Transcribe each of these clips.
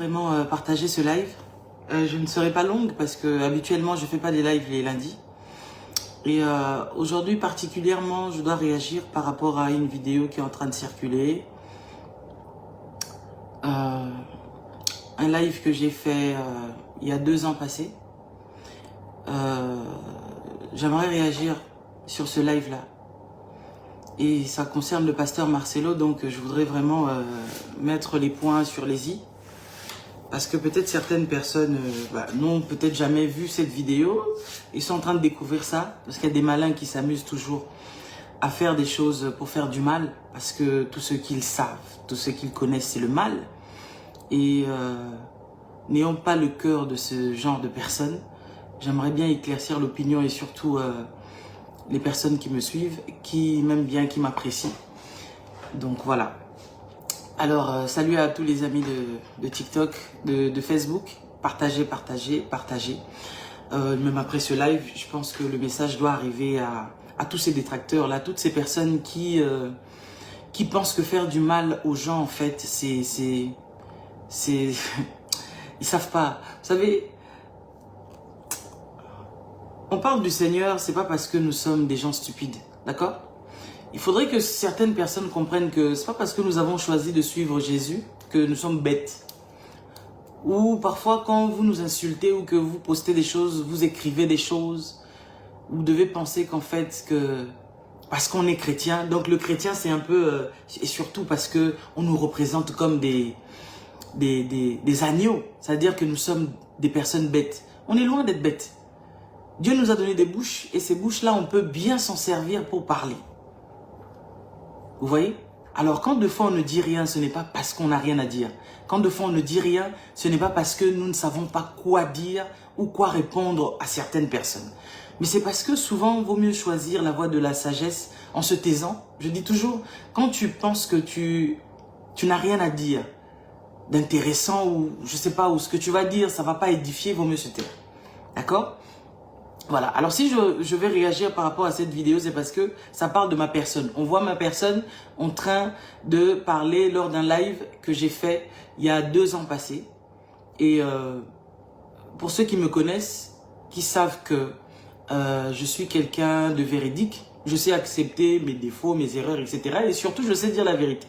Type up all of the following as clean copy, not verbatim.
vraiment partager ce live. Je ne serai pas longue parce que habituellement je fais pas des lives les lundis. Et aujourd'hui particulièrement, je dois réagir par rapport à une vidéo qui est en train de circuler. Un live que j'ai fait il y a 2 ans passés. J'aimerais réagir sur ce live-là. Et ça concerne le pasteur Marcelo, donc je voudrais vraiment mettre les points sur les i. Parce que peut-être certaines personnes n'ont peut-être jamais vu cette vidéo. Ils sont en train de découvrir ça. Parce qu'il y a des malins qui s'amusent toujours à faire des choses pour faire du mal. Parce que tout ce qu'ils savent, tout ce qu'ils connaissent, c'est le mal. Et n'ayant pas le cœur de ce genre de personnes, j'aimerais bien éclaircir l'opinion et surtout les personnes qui me suivent, qui m'aiment bien, qui m'apprécient. Donc voilà. Alors, salut à tous les amis de TikTok, de Facebook. Partagez, partagez, partagez. Même après ce live, je pense que le message doit arriver à tous ces détracteurs-là, toutes ces personnes qui pensent que faire du mal aux gens, en fait, c'est ils savent pas. Vous savez, on parle du Seigneur, c'est pas parce que nous sommes des gens stupides, d'accord? Il faudrait que certaines personnes comprennent que c'est pas parce que nous avons choisi de suivre Jésus que nous sommes bêtes. Ou parfois quand vous nous insultez ou que vous postez des choses, vous écrivez des choses, vous devez penser qu'en fait que parce qu'on est chrétien, donc le chrétien c'est un peu et surtout parce que on nous représente comme des agneaux, c'est-à-dire que nous sommes des personnes bêtes. On est loin d'être bêtes. Dieu nous a donné des bouches et ces bouches-là, on peut bien s'en servir pour parler. Vous voyez? Alors quand de fois on ne dit rien, ce n'est pas parce qu'on n'a rien à dire. Quand de fois on ne dit rien, ce n'est pas parce que nous ne savons pas quoi dire ou quoi répondre à certaines personnes. Mais c'est parce que souvent, il vaut mieux choisir la voie de la sagesse en se taisant. Je dis toujours, quand tu penses que tu n'as rien à dire d'intéressant ou je sais pas, ou ce que tu vas dire, ça ne va pas édifier, il vaut mieux se taire. D'accord? Voilà, alors si je vais réagir par rapport à cette vidéo, c'est parce que ça parle de ma personne. On voit ma personne en train de parler lors d'un live que j'ai fait il y a 2 ans passés. Et pour ceux qui me connaissent, qui savent que je suis quelqu'un de véridique, je sais accepter mes défauts, mes erreurs, etc. Et surtout, je sais dire la vérité.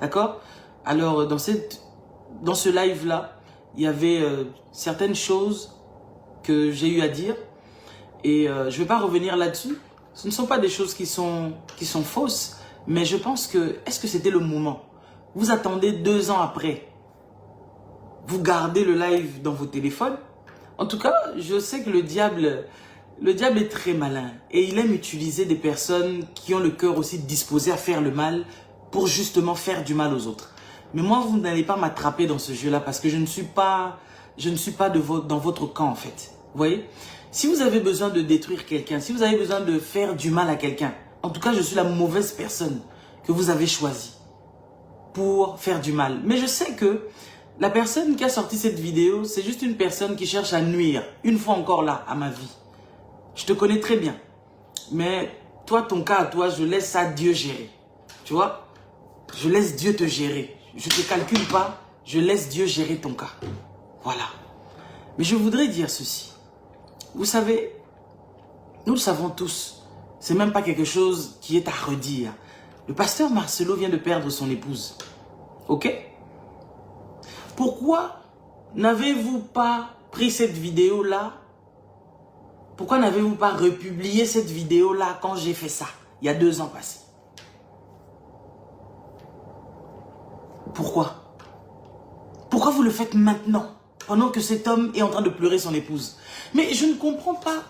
D'accord? Alors, dans ce live-là, il y avait certaines choses que j'ai eu à dire. Et je ne vais pas revenir là-dessus. Ce ne sont pas des choses qui sont fausses. Mais je pense que, est-ce que c'était le moment? Vous attendez 2 ans après. Vous gardez le live dans vos téléphones. En tout cas, je sais que le diable est très malin. Et il aime utiliser des personnes qui ont le cœur aussi disposé à faire le mal pour justement faire du mal aux autres. Mais moi, vous n'allez pas m'attraper dans ce jeu-là parce que je ne suis pas dans votre camp en fait. Vous voyez? Si vous avez besoin de détruire quelqu'un, si vous avez besoin de faire du mal à quelqu'un, en tout cas, je suis la mauvaise personne que vous avez choisie pour faire du mal. Mais je sais que la personne qui a sorti cette vidéo, c'est juste une personne qui cherche à nuire, une fois encore là, à ma vie. Je te connais très bien. Mais toi, ton cas à toi, je laisse ça Dieu gérer. Tu vois? Je laisse Dieu te gérer. Je ne te calcule pas, je laisse Dieu gérer ton cas. Voilà. Mais je voudrais dire ceci. Vous savez, nous le savons tous, c'est même pas quelque chose qui est à redire. Le pasteur Marcelo vient de perdre son épouse. Ok? Pourquoi n'avez-vous pas pris cette vidéo-là? Pourquoi n'avez-vous pas republié cette vidéo-là quand j'ai fait ça, il y a 2 ans passés? Pourquoi? Pourquoi vous le faites maintenant? Pendant que cet homme est en train de pleurer son épouse. Mais je ne comprends pas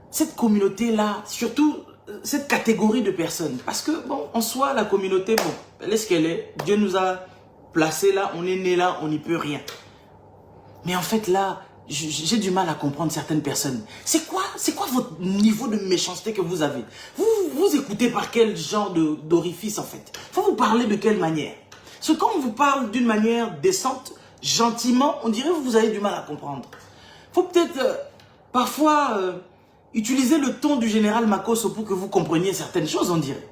cette communauté-là, surtout cette catégorie de personnes. Parce que, bon, en soi, la communauté, bon, elle est ce qu'elle est. Dieu nous a placés là, on est né là, on n'y peut rien. Mais en fait, là, j'ai du mal à comprendre certaines personnes. C'est quoi votre niveau de méchanceté que vous avez? Vous écoutez par quel genre d'orifice, en fait? Faut vous parler de quelle manière? Parce que quand on vous parle d'une manière décente, gentiment, on dirait que vous avez du mal à comprendre. Faut peut-être parfois utiliser le ton du général Makosso pour que vous compreniez certaines choses, on dirait.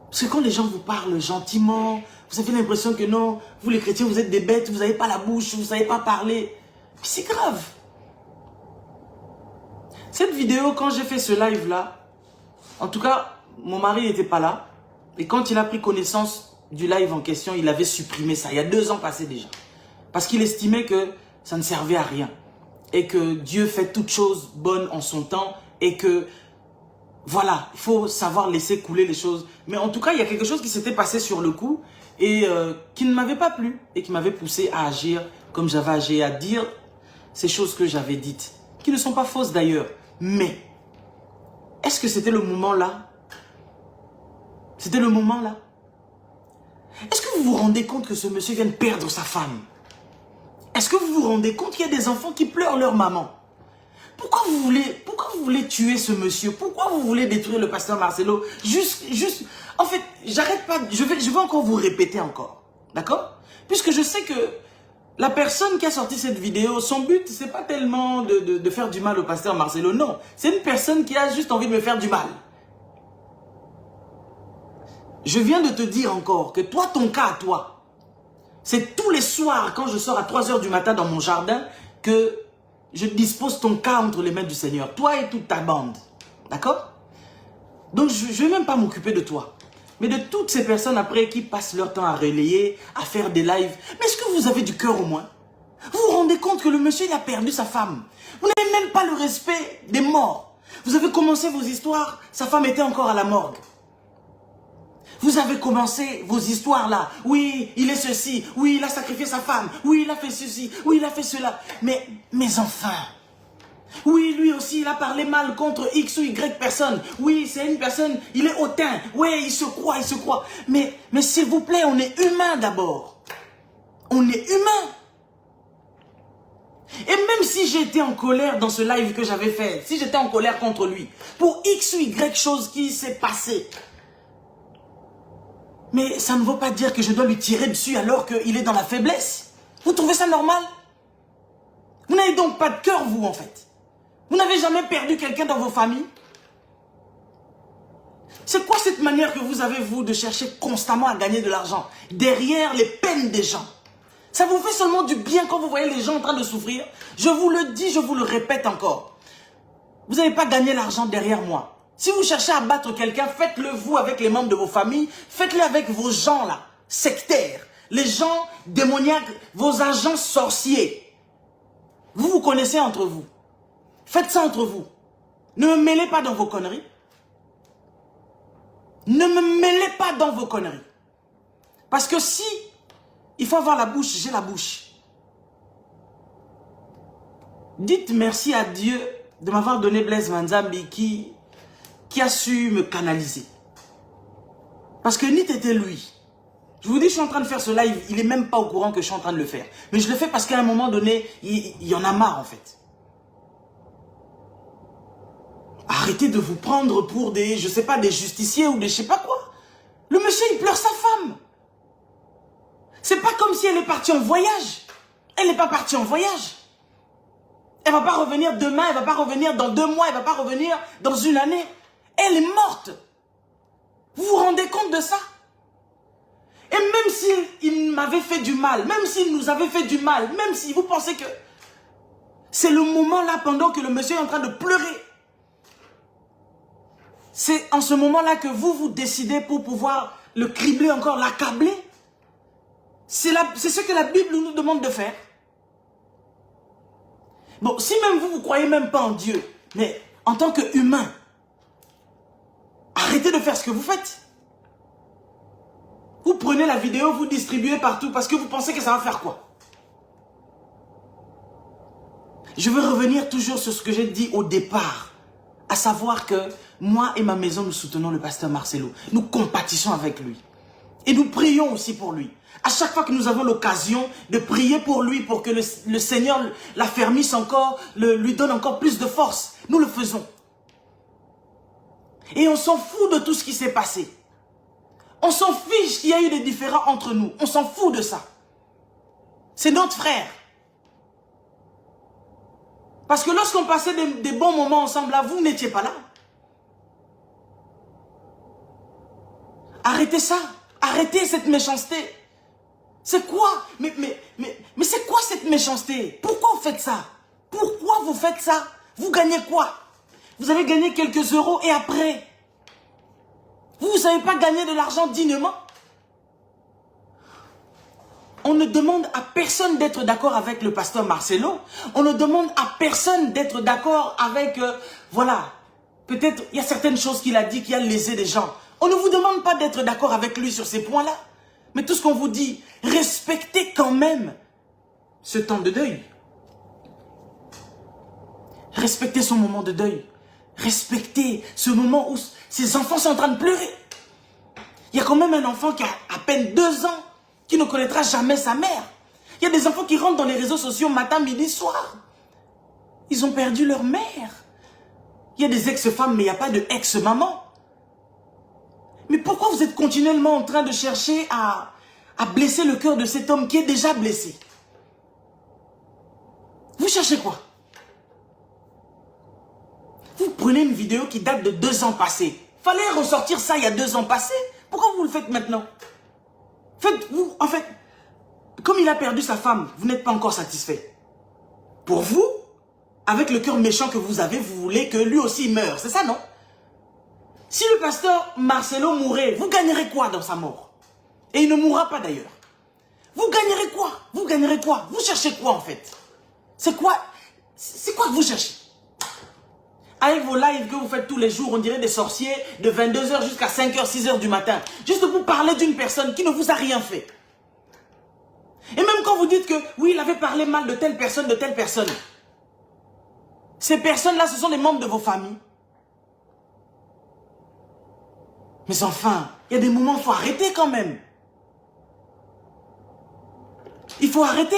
Parce que quand les gens vous parlent gentiment, Vous avez l'impression que non, vous les chrétiens, vous êtes des bêtes, vous n'avez pas la bouche, vous ne savez pas parler. Mais c'est grave. Cette vidéo, quand j'ai fait ce live-là, en tout cas, mon mari n'était pas là. Et quand il a pris connaissance du live en question, il avait supprimé ça. Il y a 2 ans passés déjà. Parce qu'il estimait que ça ne servait à rien. Et que Dieu fait toutes choses bonnes en son temps. Et que, voilà, il faut savoir laisser couler les choses. Mais en tout cas, il y a quelque chose qui s'était passé sur le coup. Et qui ne m'avait pas plu. Et qui m'avait poussé à agir comme j'avais agi, à dire ces choses que j'avais dites. Qui ne sont pas fausses d'ailleurs. Mais, est-ce que c'était le moment là? C'était le moment là? Est-ce que vous vous rendez compte que ce monsieur vient de perdre sa femme? Est-ce que vous vous rendez compte qu'il y a des enfants qui pleurent leur maman? Pourquoi vous voulez tuer ce monsieur? Pourquoi vous voulez détruire le pasteur Marcelo? En fait, j'arrête pas, je vais encore vous répéter encore. D'accord? Puisque je sais que la personne qui a sorti cette vidéo, son but, c'est pas tellement de faire du mal au pasteur Marcelo. Non, c'est une personne qui a juste envie de me faire du mal. Je viens de te dire encore que toi, ton cas à toi, c'est tous les soirs quand je sors à 3 h du matin dans mon jardin que je dispose ton cas entre les mains du Seigneur. Toi et toute ta bande. D'accord? Donc je ne vais même pas m'occuper de toi. Mais de toutes ces personnes après qui passent leur temps à relayer, à faire des lives. Mais est-ce que vous avez du cœur au moins? Vous vous rendez compte que le monsieur il a perdu sa femme? Vous n'avez même pas le respect des morts. Vous avez commencé vos histoires, sa femme était encore à la morgue. Vous avez commencé vos histoires là. Oui, il est ceci. Oui, il a sacrifié sa femme. Oui, il a fait ceci. Oui, il a fait cela. Mais enfin. Oui, lui aussi, il a parlé mal contre X ou Y personne. Oui, c'est une personne, il est hautain. Oui, il se croit, il se croit. Mais s'il vous plaît, on est humain d'abord. On est humain. Et même si j'étais en colère dans ce live que j'avais fait, si j'étais en colère contre lui, pour X ou Y chose qui s'est passée, mais ça ne veut pas dire que je dois lui tirer dessus alors qu'il est dans la faiblesse. Vous trouvez ça normal? Vous n'avez donc pas de cœur, vous, en fait. Vous n'avez jamais perdu quelqu'un dans vos familles? C'est quoi cette manière que vous avez, vous, de chercher constamment à gagner de l'argent derrière les peines des gens? Ça vous fait seulement du bien quand vous voyez les gens en train de souffrir? Je vous le dis, je vous le répète encore. Vous n'avez pas gagné l'argent derrière moi. Si vous cherchez à battre quelqu'un, faites-le vous avec les membres de vos familles. Faites-le avec vos gens là, sectaires. Les gens démoniaques, vos agents sorciers. Vous vous connaissez entre vous. Faites ça entre vous. Ne me mêlez pas dans vos conneries. Ne me mêlez pas dans vos conneries. Parce que si il faut avoir la bouche, j'ai la bouche. Dites merci à Dieu de m'avoir donné Blaise Manzambi qui a su me canaliser. Parce que Nit était lui. Je vous dis, je suis en train de faire ce live, il n'est même pas au courant que je suis en train de le faire. Mais je le fais parce qu'à un moment donné, il y en a marre en fait. Arrêtez de vous prendre pour des, je sais pas, des justiciers ou des je sais pas quoi. Le monsieur, il pleure sa femme. C'est pas comme si elle est partie en voyage. Elle n'est pas partie en voyage. Elle va pas revenir demain, elle va pas revenir dans 2 mois, elle va pas revenir dans 1 année. Elle est morte. Vous vous rendez compte de ça? Et même s'il m'avait fait du mal, même s'il nous avait fait du mal, même si vous pensez que c'est le moment là pendant que le monsieur est en train de pleurer, c'est en ce moment-là que vous décidez pour pouvoir le cribler encore, l'accabler. C'est ce que la Bible nous demande de faire. Bon, si même vous croyez même pas en Dieu, mais en tant qu'humain, arrêtez de faire ce que vous faites. Vous prenez la vidéo, vous distribuez partout parce que vous pensez que ça va faire quoi? Je veux revenir toujours sur ce que j'ai dit au départ. À savoir que moi et ma maison, nous soutenons le pasteur Marcelo. Nous compatissons avec lui. Et nous prions aussi pour lui. À chaque fois que nous avons l'occasion de prier pour lui, pour que le Seigneur l'affermisse encore, lui donne encore plus de force, nous le faisons. Et on s'en fout de tout ce qui s'est passé. On s'en fiche qu'il y a eu des différends entre nous. On s'en fout de ça. C'est notre frère. Parce que lorsqu'on passait des bons moments ensemble, là, vous n'étiez pas là. Arrêtez ça. Arrêtez cette méchanceté. C'est quoi? Mais c'est quoi cette méchanceté? Pourquoi vous faites ça? Pourquoi vous faites ça? Vous gagnez quoi? Vous avez gagné quelques euros et après? Vous ne savez pas gagner de l'argent dignement? On ne demande à personne d'être d'accord avec le pasteur Marcelo. On ne demande à personne d'être d'accord avec... voilà. Peut-être il y a certaines choses qu'il a dit qui a lésé des gens. On ne vous demande pas d'être d'accord avec lui sur ces points-là. Mais tout ce qu'on vous dit, respectez quand même ce temps de deuil. Respectez son moment de deuil. Respectez ce moment où ses enfants sont en train de pleurer. Il y a quand même un enfant qui a à peine 2 ans, qui ne connaîtra jamais sa mère. Il y a des enfants qui rentrent dans les réseaux sociaux matin, midi, soir. Ils ont perdu leur mère. Il y a des ex-femmes, mais il n'y a pas de ex-maman. Mais pourquoi vous êtes continuellement en train de chercher à blesser le cœur de cet homme qui est déjà blessé? Vous cherchez quoi? Vous prenez une vidéo qui date de 2 ans passés. Fallait ressortir ça il y a 2 ans passés. Pourquoi vous le faites maintenant? Faites-vous, en fait, comme il a perdu sa femme, vous n'êtes pas encore satisfait. Pour vous, avec le cœur méchant que vous avez, vous voulez que lui aussi meure. C'est ça, non? Si le pasteur Marcelo mourait, vous gagnerez quoi dans sa mort? Et il ne mourra pas d'ailleurs. Vous gagnerez quoi? Vous gagnerez quoi? Vous cherchez quoi en fait? C'est quoi que vous cherchez? Avec vos lives que vous faites tous les jours, on dirait des sorciers de 22 h jusqu'à 5 h, 6 h du matin. Juste pour parler d'une personne qui ne vous a rien fait. Et même quand vous dites que, oui, il avait parlé mal de telle personne, ces personnes-là, ce sont des membres de vos familles. Mais enfin, il y a des moments où il faut arrêter quand même. Il faut arrêter.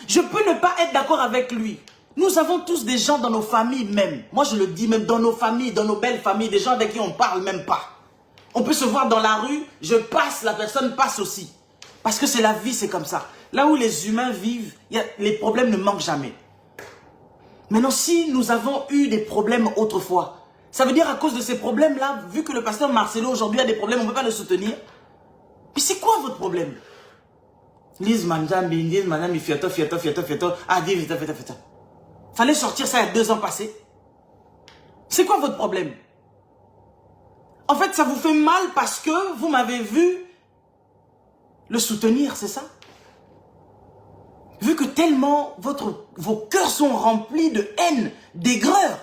Je peux ne pas être d'accord avec lui. Nous avons tous des gens dans nos familles même. Moi je le dis, même dans nos familles, dans nos belles familles, des gens avec qui on ne parle même pas. On peut se voir dans la rue, je passe, la personne passe aussi. Parce que c'est la vie, c'est comme ça. Là où les humains vivent, les problèmes ne manquent jamais. Maintenant, si nous avons eu des problèmes autrefois, ça veut dire à cause de ces problèmes-là, vu que le pasteur Marcelo aujourd'hui a des problèmes, on ne peut pas le soutenir. Mais c'est quoi votre problème? Lise Manjambi, Lise Manjambi, fiato, ah, dis, fiato. Fallait sortir ça il y a 2 ans passés. C'est quoi votre problème? En fait, ça vous fait mal parce que vous m'avez vu le soutenir, c'est ça? Vu que tellement vos cœurs sont remplis de haine, d'aigreur.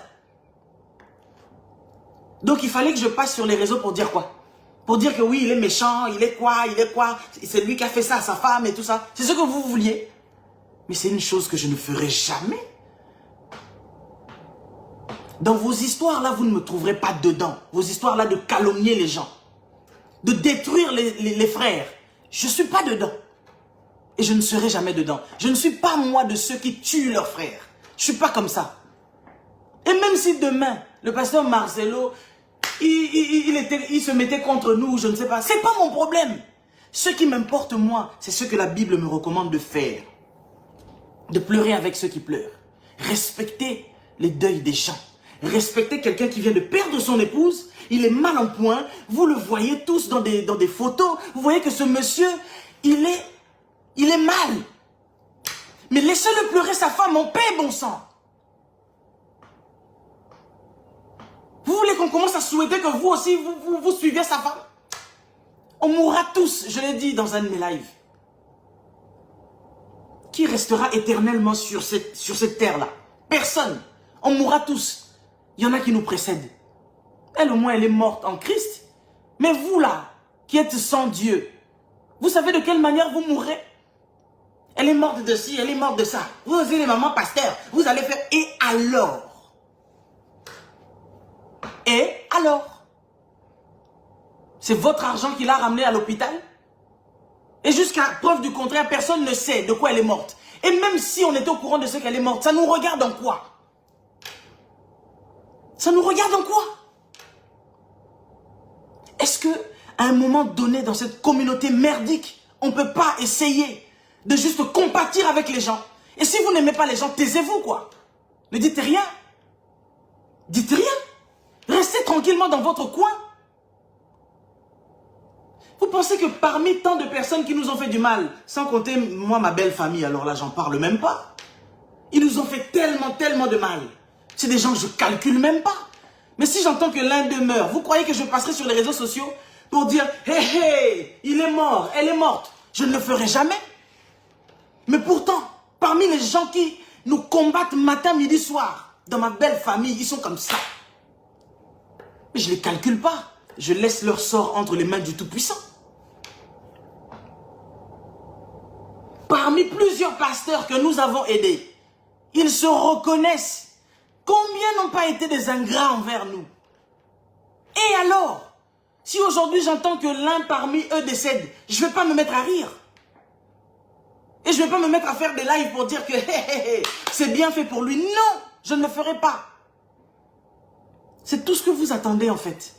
Donc il fallait que je passe sur les réseaux pour dire quoi? Pour dire que oui, il est méchant, il est quoi, c'est lui qui a fait ça à sa femme et tout ça. C'est ce que vous vouliez. Mais c'est une chose que je ne ferai jamais. Dans vos histoires-là, vous ne me trouverez pas dedans. Vos histoires-là de calomnier les gens. De détruire les frères. Je ne suis pas dedans. Et je ne serai jamais dedans. Je ne suis pas moi de ceux qui tuent leurs frères. Je ne suis pas comme ça. Et même si demain, le pasteur Marcelo, il se mettait contre nous, je ne sais pas. Ce n'est pas mon problème. Ce qui m'importe moi, c'est ce que la Bible me recommande de faire. De pleurer avec ceux qui pleurent. Respecter les deuils des gens. Respecter quelqu'un qui vient de perdre son épouse, il est mal en point, vous le voyez tous dans des photos, vous voyez que ce monsieur, il est mal. Mais laissez-le pleurer sa femme en paix, bon sang. Vous voulez qu'on commence à souhaiter que vous aussi, vous suiviez sa femme? On mourra tous, je l'ai dit dans un de mes lives. Qui restera éternellement sur cette terre-là? Personne. On mourra tous. Il y en a qui nous précèdent. Elle, au moins, elle est morte en Christ. Mais vous, là, qui êtes sans Dieu, vous savez de quelle manière vous mourrez? Elle est morte de ci, elle est morte de ça. Vous aussi, les mamans pasteurs, vous allez faire... Et alors? Et alors? C'est votre argent qui l'a ramenée à l'hôpital? Et jusqu'à preuve du contraire, personne ne sait de quoi elle est morte. Et même si on était au courant de ce qu'elle est morte, ça nous regarde en quoi? Ça nous regarde en quoi? Est-ce que à un moment donné dans cette communauté merdique, on ne peut pas essayer de juste compatir avec les gens? Et si vous n'aimez pas les gens, taisez-vous quoi. Ne dites rien. Dites rien. Restez tranquillement dans votre coin. Vous pensez que parmi tant de personnes qui nous ont fait du mal, sans compter moi, ma belle famille, alors là, j'en parle même pas. Ils nous ont fait tellement, tellement de mal. C'est des gens que je calcule même pas. Mais si j'entends que l'un d'eux meurt, vous croyez que je passerai sur les réseaux sociaux pour dire « Hé, hé, il est mort, elle est morte ». Je ne le ferai jamais. Mais pourtant, parmi les gens qui nous combattent matin, midi, soir, dans ma belle famille, ils sont comme ça. Mais je ne les calcule pas. Je laisse leur sort entre les mains du Tout-Puissant. Parmi plusieurs pasteurs que nous avons aidés, ils se reconnaissent. Combien n'ont pas été des ingrats envers nous? Et alors, si aujourd'hui j'entends que l'un parmi eux décède, je ne vais pas me mettre à rire. Et je ne vais pas me mettre à faire des lives pour dire que c'est bien fait pour lui. Non, je ne le ferai pas. C'est tout ce que vous attendez en fait.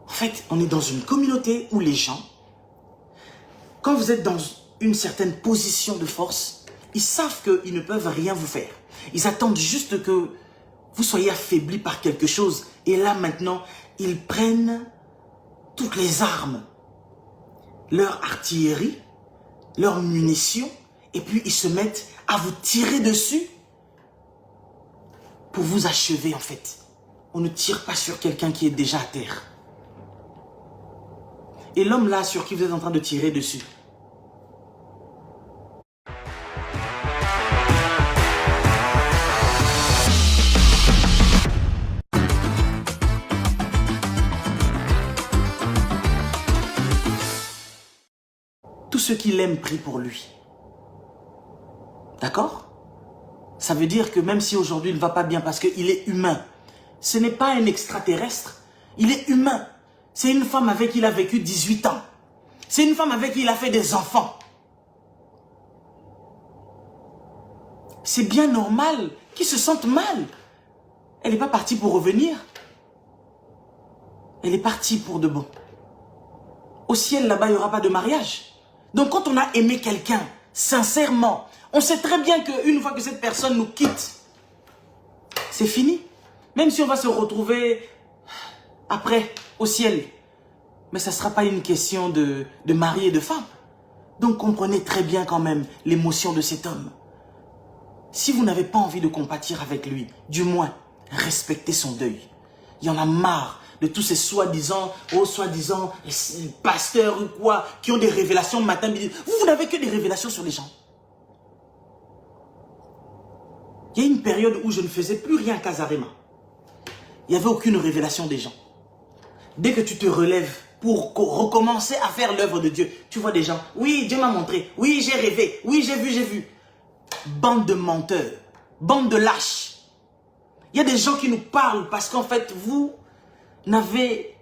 En fait, on est dans une communauté où les gens, quand vous êtes dans une certaine position de force, ils savent qu'ils ne peuvent rien vous faire. Ils attendent juste que vous soyez affaibli par quelque chose. Et là maintenant, ils prennent toutes les armes, leur artillerie, leurs munitions, et puis ils se mettent à vous tirer dessus pour vous achever en fait. On ne tire pas sur quelqu'un qui est déjà à terre. Et l'homme là sur qui vous êtes en train de tirer dessus, tous ceux qui l'aiment prient pour lui. D'accord? Ça veut dire que même si aujourd'hui il ne va pas bien parce qu'il est humain, ce n'est pas un extraterrestre, il est humain. C'est une femme avec qui il a vécu 18 ans. C'est une femme avec qui il a fait des enfants. C'est bien normal qu'il se sente mal. Elle n'est pas partie pour revenir. Elle est partie pour de bon. Au ciel, là-bas, il n'y aura pas de mariage. Donc quand on a aimé quelqu'un, sincèrement, on sait très bien qu'une fois que cette personne nous quitte, c'est fini. Même si on va se retrouver après, au ciel. Mais ça ne sera pas une question de mari et de femme. Donc comprenez très bien quand même l'émotion de cet homme. Si vous n'avez pas envie de compatir avec lui, du moins, respectez son deuil. Il y en a marre de tous ces soi-disant pasteurs ou quoi, qui ont des révélations matin, midi. Vous n'avez que des révélations sur les gens. Il y a une période où je ne faisais plus rien à Casarema. Il n'y avait aucune révélation des gens. Dès que tu te relèves pour recommencer à faire l'œuvre de Dieu, tu vois des gens. Oui, Dieu m'a montré. Oui, j'ai rêvé. Oui, j'ai vu. Bande de menteurs. Bande de lâches. Il y a des gens qui nous parlent parce qu'en fait, vous n'avez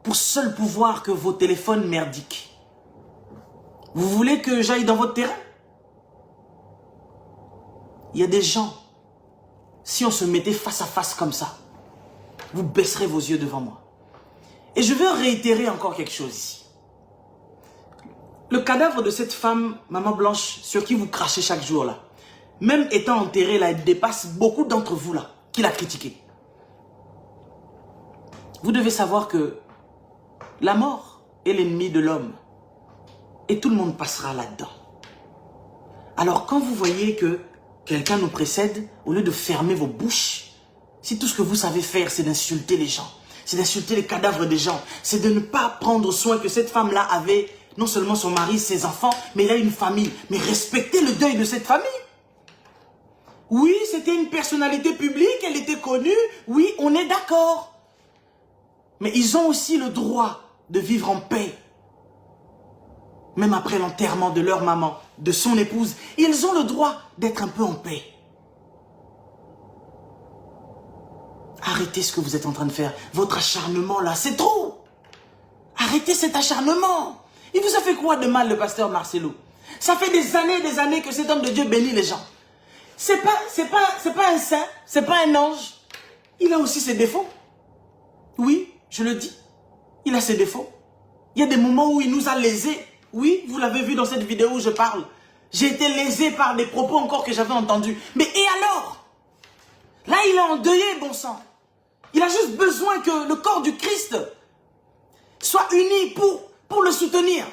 pour seul pouvoir que vos téléphones merdiques. Vous voulez que j'aille dans votre terrain? Il y a des gens, si on se mettait face à face comme ça, vous baisserez vos yeux devant moi. Et je veux réitérer encore quelque chose ici. Le cadavre de cette femme, Maman Blanche, sur qui vous crachez chaque jour là, même étant enterrée là, elle dépasse beaucoup d'entre vous là, qui l'a critiqué. Vous devez savoir que la mort est l'ennemi de l'homme. Et tout le monde passera là-dedans. Alors quand vous voyez que quelqu'un nous précède, au lieu de fermer vos bouches, si tout ce que vous savez faire, c'est d'insulter les gens, c'est d'insulter les cadavres des gens, c'est de ne pas prendre soin que cette femme-là avait non seulement son mari, ses enfants, mais elle a une famille. Mais respectez le deuil de cette famille. Oui, c'était une personnalité publique, elle était connue, oui, on est d'accord. Mais ils ont aussi le droit de vivre en paix. Même après l'enterrement de leur maman, de son épouse, ils ont le droit d'être un peu en paix. Arrêtez ce que vous êtes en train de faire. Votre acharnement là, c'est trop. Arrêtez cet acharnement. Il vous a fait quoi de mal, le pasteur Marcelo? Ça fait des années que cet homme de Dieu bénit les gens. C'est pas un saint, c'est pas un ange. Il a aussi ses défauts. Oui, je le dis. Il a ses défauts. Il y a des moments où il nous a lésés. Oui, vous l'avez vu dans cette vidéo où je parle. J'ai été lésé par des propos encore que j'avais entendus. Mais et alors? Là, il est endeuillé, bon sang. Il a juste besoin que le corps du Christ soient unis pour le soutenir.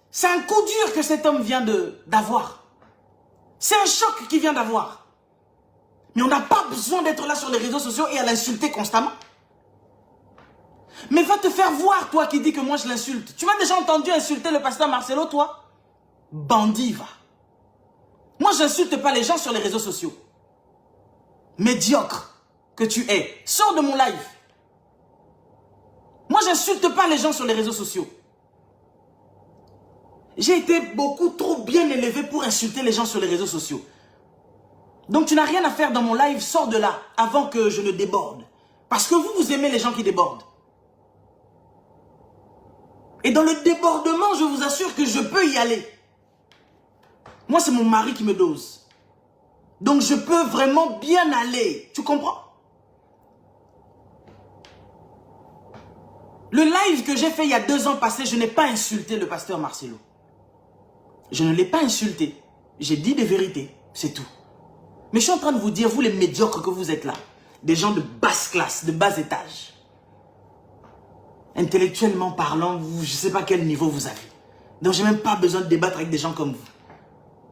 C'est un coup dur que cet homme vient d'avoir. C'est un choc qu'il vient d'avoir. Mais on n'a pas besoin d'être là sur les réseaux sociaux et à l'insulter constamment. Mais va te faire voir, toi qui dis que moi je l'insulte. Tu m'as déjà entendu insulter le pasteur Marcelo, toi? Bandit, va. Moi, je n'insulte pas les gens sur les réseaux sociaux. Médiocre que tu es. Sors de mon live. Moi, je n'insulte pas les gens sur les réseaux sociaux. J'ai été beaucoup trop bien élevé pour insulter les gens sur les réseaux sociaux. Donc, tu n'as rien à faire dans mon live. Sors de là avant que je ne déborde. Parce que vous aimez les gens qui débordent. Et dans le débordement, je vous assure que je peux y aller. Moi, c'est mon mari qui me dose. Donc, je peux vraiment bien aller. Tu comprends? Le live que j'ai fait il y a 2 ans passés, je n'ai pas insulté le pasteur Marcelo. Je ne l'ai pas insulté. J'ai dit des vérités. C'est tout. Mais je suis en train de vous dire, vous les médiocres que vous êtes là, des gens de basse classe, de bas étage, intellectuellement parlant, je ne sais pas quel niveau vous avez. Donc, je n'ai même pas besoin de débattre avec des gens comme vous.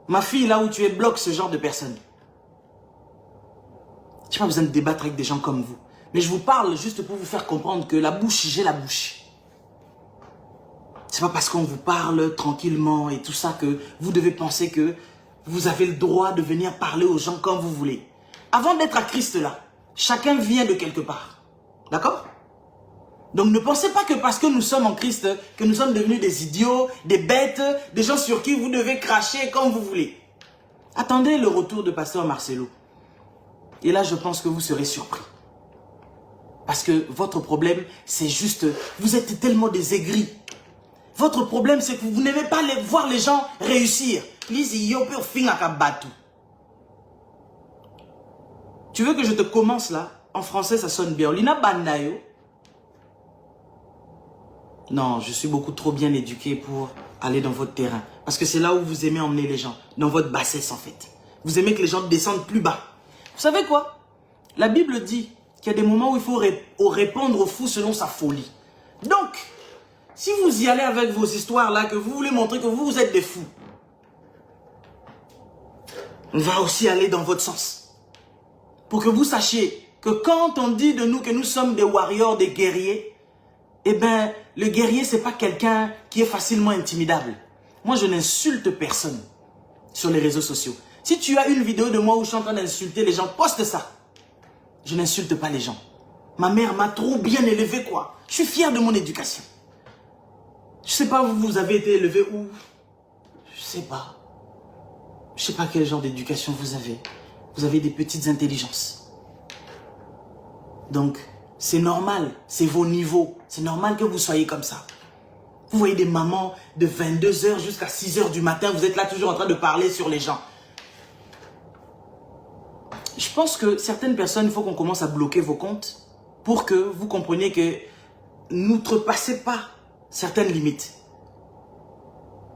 Ma fille, là où tu es, bloque ce genre de personnes. Je n'ai pas besoin de débattre avec des gens comme vous. Mais je vous parle juste pour vous faire comprendre que la bouche, j'ai la bouche. C'est pas parce qu'on vous parle tranquillement et tout ça que vous devez penser que vous avez le droit de venir parler aux gens comme vous voulez. Avant d'être à Christ là, chacun vient de quelque part. D'accord? Donc ne pensez pas que parce que nous sommes en Christ, que nous sommes devenus des idiots, des bêtes, des gens sur qui vous devez cracher comme vous voulez. Attendez le retour de pasteur Marcelo. Et là, je pense que vous serez surpris. Parce que votre problème, c'est juste, vous êtes tellement des aigris. Votre problème, c'est que vous n'aimez pas voir les gens réussir. Tu veux que je te commence là? En français, ça sonne bien. Lina Bandayo. Non, je suis beaucoup trop bien éduqué pour aller dans votre terrain. Parce que c'est là où vous aimez emmener les gens. Dans votre bassesse, en fait. Vous aimez que les gens descendent plus bas. Vous savez quoi? La Bible dit qu'il y a des moments où il faut répondre au fou selon sa folie. Donc, si vous y allez avec vos histoires là, que vous voulez montrer que vous êtes des fous, on va aussi aller dans votre sens. Pour que vous sachiez que quand on dit de nous que nous sommes des warriors, des guerriers, eh bien, le guerrier, c'est pas quelqu'un qui est facilement intimidable. Moi, je n'insulte personne sur les réseaux sociaux. Si tu as une vidéo de moi où je suis en train d'insulter les gens, poste ça. Je n'insulte pas les gens. Ma mère m'a trop bien élevé, quoi. Je suis fier de mon éducation. Je sais pas où vous avez été élevé où. Je sais pas. Je sais pas quel genre d'éducation vous avez. Vous avez des petites intelligences. Donc, c'est normal. C'est vos niveaux. C'est normal que vous soyez comme ça. Vous voyez des mamans de 22 h jusqu'à 6 h du matin. Vous êtes là toujours en train de parler sur les gens. Je pense que certaines personnes, il faut qu'on commence à bloquer vos comptes pour que vous compreniez que n'outrepassez pas certaines limites.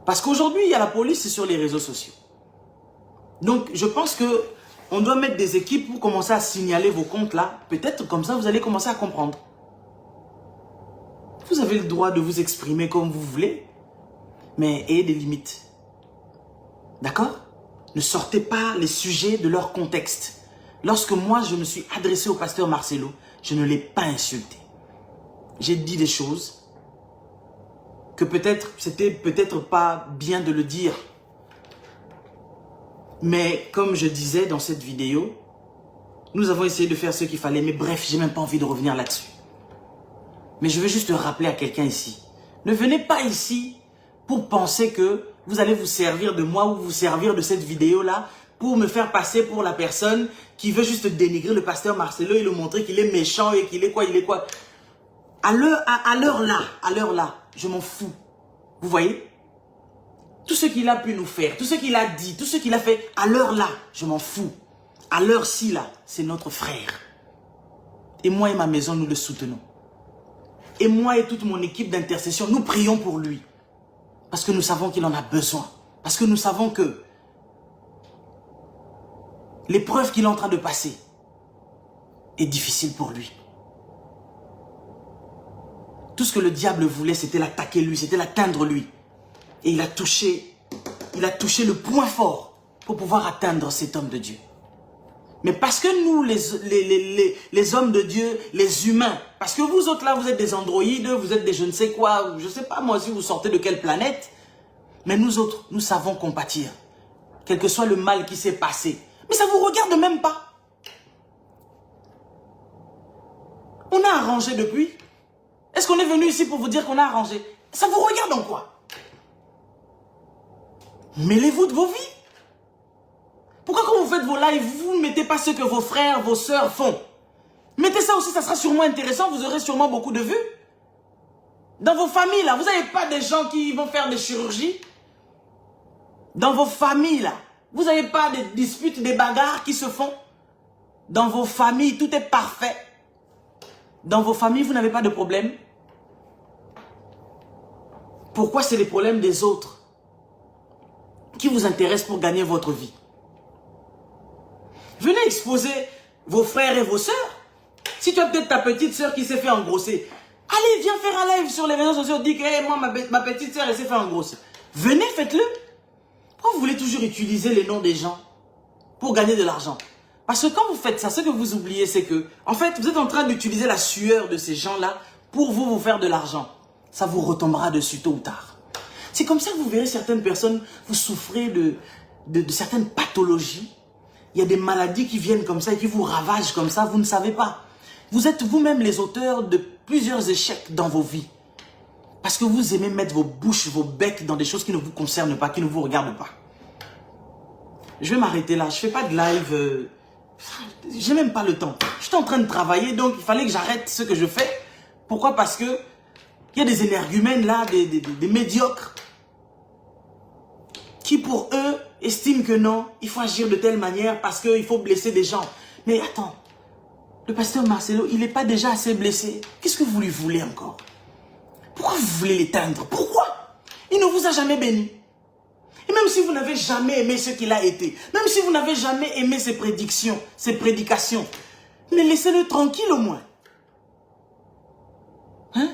Parce qu'aujourd'hui, il y a la police sur les réseaux sociaux. Donc, je pense que on doit mettre des équipes pour commencer à signaler vos comptes là. Peut-être comme ça, vous allez commencer à comprendre. Vous avez le droit de vous exprimer comme vous voulez, mais ayez des limites. D'accord? Ne sortez pas les sujets de leur contexte. Lorsque moi, je me suis adressé au pasteur Marcelo, je ne l'ai pas insulté. J'ai dit des choses que peut-être, c'était peut-être pas bien de le dire. Mais comme je disais dans cette vidéo, nous avons essayé de faire ce qu'il fallait. Mais bref, j'ai même pas envie de revenir là-dessus. Mais je veux juste rappeler à quelqu'un ici. Ne venez pas ici pour penser que vous allez vous servir de moi ou vous servir de cette vidéo-là pour me faire passer pour la personne qui veut juste dénigrer le pasteur Marcelo et le montrer qu'il est méchant et qu'il est quoi, il est quoi. À l'heure là, je m'en fous. Vous voyez? Tout ce qu'il a pu nous faire, tout ce qu'il a dit, tout ce qu'il a fait, à l'heure là, je m'en fous. À l'heure-ci là, c'est notre frère. Et moi et ma maison, nous le soutenons. Et moi et toute mon équipe d'intercession, nous prions pour lui. Parce que nous savons qu'il en a besoin. Parce que nous savons que l'épreuve qu'il est en train de passer est difficile pour lui. Tout ce que le diable voulait, c'était l'attaquer lui, c'était l'atteindre lui. Et il a touché le point fort pour pouvoir atteindre cet homme de Dieu. Mais parce que nous, les hommes de Dieu, les humains, parce que vous autres là, vous êtes des androïdes, vous êtes des je ne sais quoi, je ne sais pas moi si vous sortez de quelle planète, mais nous autres, nous savons compatir, quel que soit le mal qui s'est passé. Mais ça ne vous regarde même pas. On a arrangé depuis. Est-ce qu'on est venu ici pour vous dire qu'on a arrangé? Ça vous regarde en quoi? Mêlez-vous de vos vies. Pourquoi quand vous faites vos lives, vous ne mettez pas ce que vos frères, vos sœurs font? Mettez ça aussi, ça sera sûrement intéressant, vous aurez sûrement beaucoup de vues. Dans vos familles, là, vous n'avez pas des gens qui vont faire des chirurgies? Dans vos familles, là, vous n'avez pas des disputes, des bagarres qui se font? Dans vos familles, tout est parfait. Dans vos familles, vous n'avez pas de problème? Pourquoi c'est les problèmes des autres qui vous intéressent pour gagner votre vie? Venez exposer vos frères et vos sœurs. Si tu as peut-être ta petite sœur qui s'est fait engrosser, allez, viens faire un live sur les réseaux sociaux. Dis que hey, moi, ma petite sœur, elle s'est fait engrosser. Venez, faites-le. Pourquoi vous voulez toujours utiliser les noms des gens pour gagner de l'argent? Parce que quand vous faites ça, ce que vous oubliez, c'est que, en fait, vous êtes en train d'utiliser la sueur de ces gens-là pour vous faire de l'argent. Ça vous retombera dessus tôt ou tard. C'est comme ça que vous verrez certaines personnes, vous souffrez de certaines pathologies. Il y a des maladies qui viennent comme ça et qui vous ravagent comme ça, vous ne savez pas. Vous êtes vous-même les auteurs de plusieurs échecs dans vos vies. Parce que vous aimez mettre vos bouches, vos becs dans des choses qui ne vous concernent pas, qui ne vous regardent pas. Je vais m'arrêter là, je ne fais pas de live, j'ai même pas le temps. Je suis en train de travailler, donc il fallait que j'arrête ce que je fais. Pourquoi? Parce que il y a des énergumènes là, des médiocres, qui pour eux estiment que non, il faut agir de telle manière parce qu'il faut blesser des gens. Mais attends, le pasteur Marcelo, il n'est pas déjà assez blessé? Qu'est-ce que vous lui voulez encore? Pourquoi vous voulez l'éteindre? Pourquoi? Il ne vous a jamais béni. Et même si vous n'avez jamais aimé ce qu'il a été, même si vous n'avez jamais aimé ses prédictions, ses prédications, mais laissez-le tranquille au moins. Hein?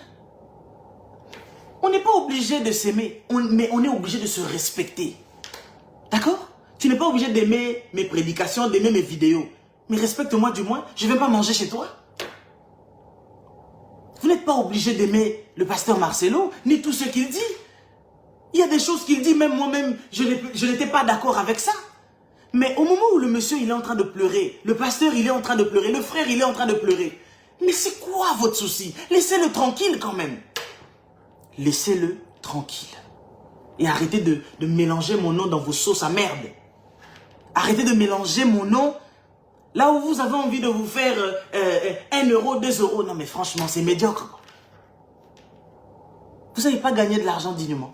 On n'est pas obligé de s'aimer, mais on est obligé de se respecter. D'accord? Tu n'es pas obligé d'aimer mes prédications, d'aimer mes vidéos. Mais respecte-moi du moins, je ne vais pas manger chez toi. Vous n'êtes pas obligé d'aimer le pasteur Marcelo, ni tout ce qu'il dit. Il y a des choses qu'il dit, même moi-même, je n'étais pas d'accord avec ça. Mais au moment où le monsieur, il est en train de pleurer, le pasteur, il est en train de pleurer, le frère, il est en train de pleurer. Mais c'est quoi votre souci? Laissez-le tranquille quand même. Laissez-le tranquille. Et arrêtez de mélanger mon nom dans vos sauces à merde. Arrêtez de mélanger mon nom là où vous avez envie de vous faire 1 euro, 2 euros. Non mais franchement, c'est médiocre. Vous n'avez pas gagné de l'argent dignement.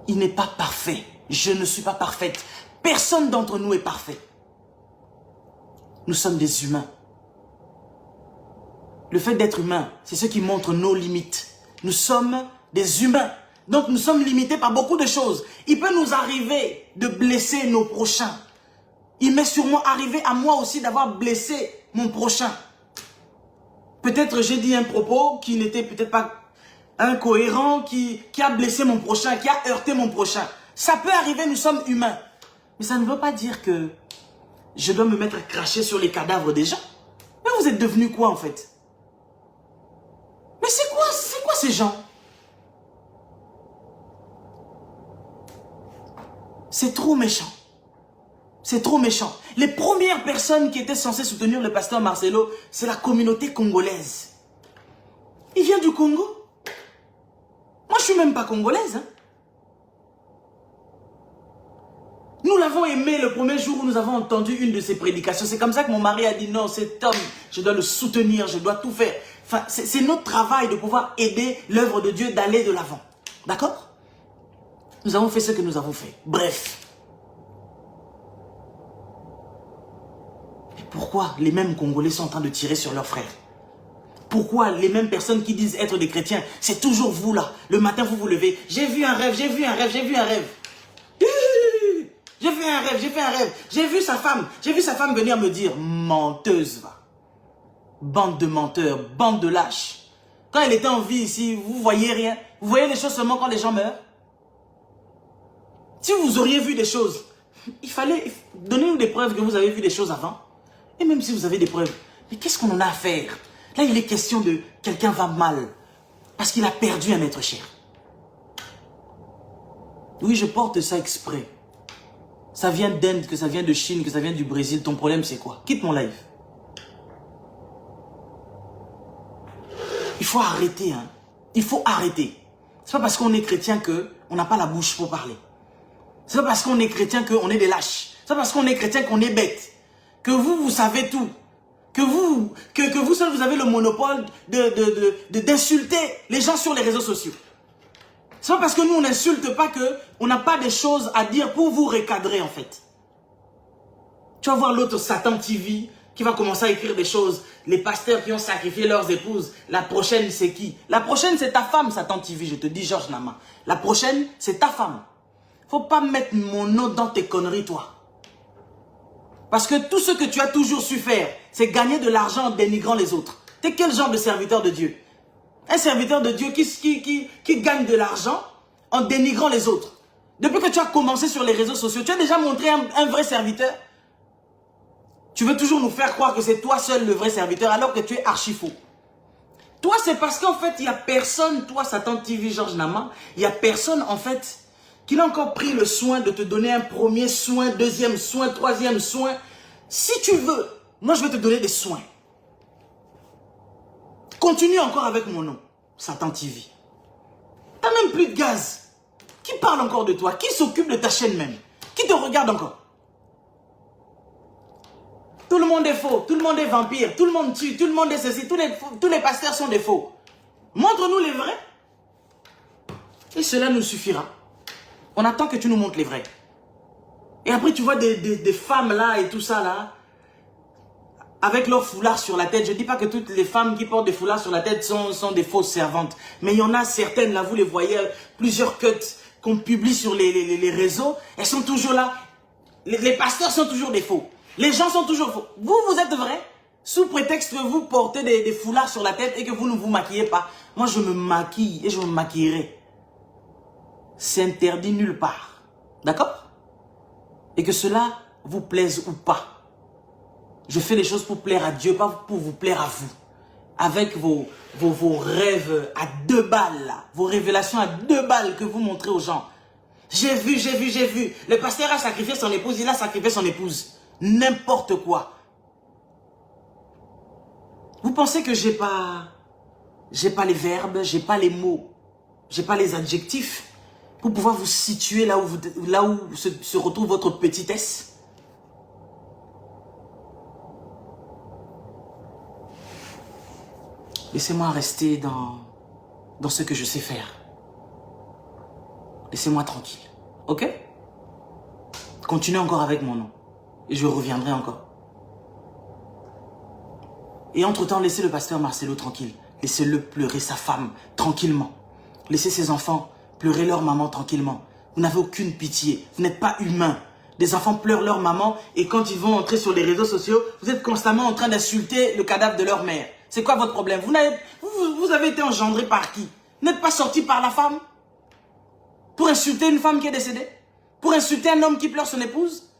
Il n'est pas parfait. Je ne suis pas parfaite. Personne d'entre nous est parfait. Nous sommes des humains. Le fait d'être humain, c'est ce qui montre nos limites. Nous sommes des humains. Donc nous sommes limités par beaucoup de choses. Il peut nous arriver de blesser nos prochains. Il m'est sûrement arrivé à moi aussi d'avoir blessé mon prochain. Peut-être j'ai dit un propos qui n'était peut-être pas incohérent, qui a blessé mon prochain, qui a heurté mon prochain. Ça peut arriver, nous sommes humains. Mais ça ne veut pas dire que je dois me mettre à cracher sur les cadavres des gens. Mais vous êtes devenus quoi en fait? Mais c'est quoi ces gens? C'est trop méchant. C'est trop méchant. Les premières personnes qui étaient censées soutenir le pasteur Marcelo, c'est la communauté congolaise. Il vient du Congo. Moi, je suis même pas congolaise. Hein. Nous l'avons aimé le premier jour où nous avons entendu une de ses prédications. C'est comme ça que mon mari a dit non, cet homme, je dois le soutenir, je dois tout faire. Enfin, c'est notre travail de pouvoir aider l'œuvre de Dieu d'aller de l'avant. D'accord? Nous avons fait ce que nous avons fait. Bref. Mais pourquoi les mêmes Congolais sont en train de tirer sur leurs frères? Pourquoi les mêmes personnes qui disent être des chrétiens, c'est toujours vous là. Le matin, vous vous levez. J'ai vu un rêve, j'ai vu un rêve, j'ai vu un rêve. J'ai fait un rêve, j'ai fait un rêve. J'ai vu sa femme venir me dire, menteuse va. Bande de menteurs, bande de lâches. Quand il était en vie ici, vous voyez rien. Vous voyez les choses seulement quand les gens meurent. Si vous auriez vu des choses, il fallait donner-nous des preuves que vous avez vu des choses avant. Et même si vous avez des preuves, mais qu'est-ce qu'on en a à faire? Là, il est question de quelqu'un va mal parce qu'il a perdu un être cher. Oui, je porte ça exprès. Ça vient d'Inde, que ça vient de Chine, que ça vient du Brésil. Ton problème, c'est quoi? Quitte mon live. Il faut arrêter, hein. Il faut arrêter. C'est pas parce qu'on est chrétien qu'on n'a pas la bouche pour parler. C'est pas parce qu'on est chrétien qu'on est des lâches. C'est pas parce qu'on est chrétien qu'on est bête. Que vous savez tout. Que vous seul, vous avez le monopole d'insulter les gens sur les réseaux sociaux. C'est pas parce que nous, on n'insulte pas qu'on n'a pas des choses à dire pour vous recadrer, en fait. Tu vas voir l'autre Satan TV qui va commencer à écrire des choses. Les pasteurs qui ont sacrifié leurs épouses. La prochaine, c'est qui? La prochaine, c'est ta femme, Satan TV. Je te dis, Georges Nama. La prochaine, c'est ta femme. Faut pas mettre mon nom dans tes conneries, toi. Parce que tout ce que tu as toujours su faire, c'est gagner de l'argent en dénigrant les autres. T'es quel genre de serviteur de Dieu? Un serviteur de Dieu qui gagne de l'argent en dénigrant les autres. Depuis que tu as commencé sur les réseaux sociaux, tu as déjà montré un vrai serviteur. Tu veux toujours nous faire croire que c'est toi seul le vrai serviteur alors que tu es archi faux. Toi, c'est parce qu'en fait, il n'y a personne, toi, Satan TV, Georges Nama, il n'y a personne, en fait, qui n'a encore pris le soin de te donner un premier soin, deuxième soin, troisième soin. Si tu veux, moi, je vais te donner des soins. Continue encore avec mon nom, Satan TV. T'as même plus de gaz. Qui parle encore de toi? Qui s'occupe de ta chaîne même? Qui te regarde encore? Tout le monde est faux, tout le monde est vampire, tout le monde tue, tout le monde est ceci, tous les pasteurs sont des faux. Montre-nous les vrais. Et cela nous suffira. On attend que tu nous montres les vrais. Et après tu vois des femmes là et tout ça là, avec leur foulard sur la tête. Je ne dis pas que toutes les femmes qui portent des foulards sur la tête sont des fausses servantes. Mais il y en a certaines là, vous les voyez, plusieurs cuts qu'on publie sur les réseaux. Elles sont toujours là. Les pasteurs sont toujours des faux. Les gens sont toujours faux. Vous, vous êtes vrais. Sous prétexte que vous portez des foulards sur la tête et que vous ne vous maquillez pas. Moi, je me maquille et je me maquillerai. C'est interdit nulle part. D'accord? Et que cela vous plaise ou pas. Je fais les choses pour plaire à Dieu, pas pour vous plaire à vous. Avec vos rêves à 2 balles, là. Vos révélations à 2 balles que vous montrez aux gens. J'ai vu. Le pasteur a sacrifié son épouse, il a sacrifié son épouse. N'importe quoi. Vous pensez que j'ai pas les verbes, j'ai pas les mots, j'ai pas les adjectifs pour pouvoir vous situer là où se retrouve votre petitesse? Laissez-moi rester dans ce que je sais faire. Laissez-moi tranquille. Ok? Continuez encore avec mon nom. Et je reviendrai encore. Et entre-temps, laissez le pasteur Marcelo tranquille. Laissez-le pleurer sa femme tranquillement. Laissez ses enfants pleurer leur maman tranquillement. Vous n'avez aucune pitié. Vous n'êtes pas humain. Des enfants pleurent leur maman et quand ils vont entrer sur les réseaux sociaux, vous êtes constamment en train d'insulter le cadavre de leur mère. C'est quoi votre problème? Vous avez été engendré par qui? Vous n'êtes pas sorti par la femme? Pour insulter une femme qui est décédée? Pour insulter un homme qui pleure son épouse?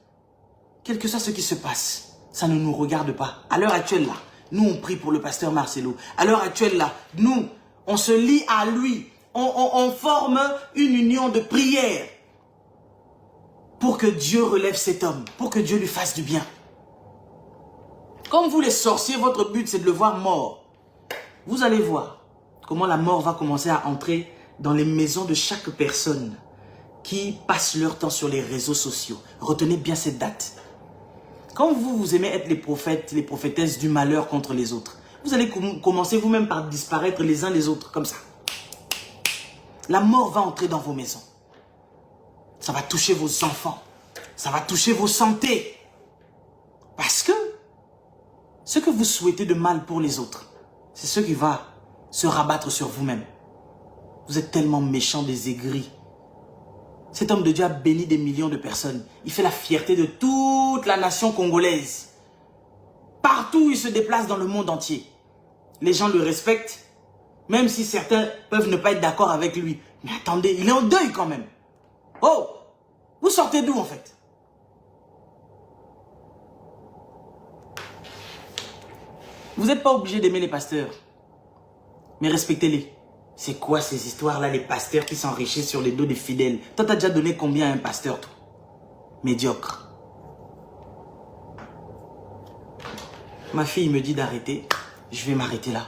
Quel que soit ce qui se passe, ça ne nous regarde pas. À l'heure actuelle, là, nous, on prie pour le pasteur Marcelo. À l'heure actuelle, là, nous, on se lie à lui. On forme une union de prière pour que Dieu relève cet homme, pour que Dieu lui fasse du bien. Comme vous, les sorciers, votre but, c'est de le voir mort. Vous allez voir comment la mort va commencer à entrer dans les maisons de chaque personne qui passe leur temps sur les réseaux sociaux. Retenez bien cette date. Quand vous aimez être les prophètes, les prophétesses du malheur contre les autres, vous allez commencer vous-même par disparaître les uns les autres, comme ça. La mort va entrer dans vos maisons. Ça va toucher vos enfants. Ça va toucher vos santé. Parce que ce que vous souhaitez de mal pour les autres, c'est ce qui va se rabattre sur vous-même. Vous êtes tellement méchants, des aigris. Cet homme de Dieu a béni des millions de personnes. Il fait la fierté de toute la nation congolaise. Partout où il se déplace dans le monde entier. Les gens le respectent. Même si certains peuvent ne pas être d'accord avec lui. Mais attendez, il est en deuil quand même. Oh, vous sortez d'où en fait? Vous n'êtes pas obligé d'aimer les pasteurs. Mais respectez-les. C'est quoi ces histoires-là, les pasteurs qui s'enrichissent sur les dos des fidèles? Toi, t'as déjà donné combien à un pasteur, toi? Médiocre. Ma fille me dit d'arrêter. Je vais m'arrêter là.